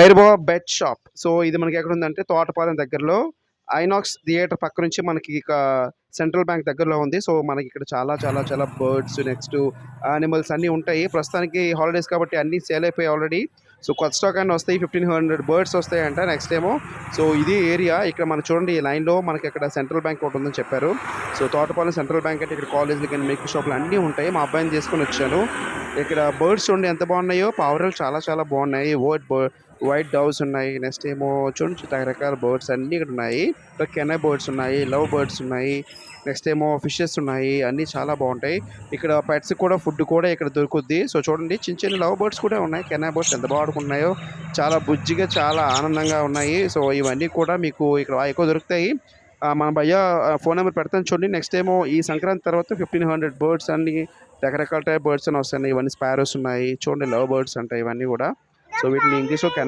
Bhairava bet shop. So, ఇది మనకి ఎక్కడుందంటే తోటపాలెం దగ్గరలో ఐనాక్స్ థియేటర్ పక్క నుంచి మనకి సెంట్రల్ బ్యాంక్ దగ్గరలో ఉంది. సో, మనకిక్కడ చాలా చాలా చాలా బర్డ్స్ నెక్స్టు యానిమల్స్ అన్నీ ఉంటాయి. ప్రస్తుతానికి హాలిడేస్ కాబట్టి అన్నీ సేల్ అయిపోయాయి ఆల్రెడీ. సో, కొత్త స్టాక్ అన్నీ వస్తాయి. 1500 బర్డ్స్ వస్తాయంట నెక్స్ట్ ఏమో. సో, ఇది ఏరియా. ఇక్కడ మనం చూడండి ఈ లైన్‌లో మనకిక్కడ సెంట్రల్ బ్యాంక్ ఒకటుందని చెప్పారు. సో, తోటపాలెం సెంట్రల్ బ్యాంక్ అంటే ఇక్కడ కాలేజీలు గాని, మెడికల్ షాపులు అన్నీ ఉంటాయి. మా అబ్బాయిని తీసుకొనొచ్చాను. ఇక్కడ బర్డ్స్ చూడండి ఎంత బాగున్నాయో. పావురాలు చాలా చాలా బాగున్నాయి. వైట్ డవ్స్ ఉన్నాయి. నెక్స్ట్ ఏమో చూడండి రకరకాల బర్డ్స్ అన్నీ ఇక్కడ ఉన్నాయి. ఇక్కడ కెనై బర్డ్స్ ఉన్నాయి. లవ్ బర్డ్స్ ఉన్నాయి. నెక్స్ట్ ఏమో ఫిషెస్ ఉన్నాయి. అన్నీ చాలా బాగుంటాయి. ఇక్కడ పెట్స్ కూడా ఫుడ్ కూడా ఇక్కడ దొరుకుద్ది. సో, చూడండి చిన్న చిన్న లవ్ బర్డ్స్ కూడా ఉన్నాయి. కెనై బర్డ్స్ ఎంత బాగా ఆడుకుంటున్నాయో. చాలా బుజ్జిగా చాలా ఆనందంగా ఉన్నాయి. సో, ఇవన్నీ కూడా మీకు ఇక్కడ ఎక్కువ దొరుకుతాయి. మన భయ్య ఫోన్ నెంబర్ పెడతాను చూడండి. నెక్స్ట్ ఏమో ఈ సంక్రాంతి తర్వాత 1500 బర్డ్స్ అన్నీ రకరకాల టైప్ బర్డ్స్ అని వస్తున్నాయి. ఇవన్నీ స్పారోస్ ఉన్నాయి. చూడండి లవ్ బర్డ్స్ అంట ఇవన్నీ కూడా. సో, వీటిని ఇంగ్లీష్‌లో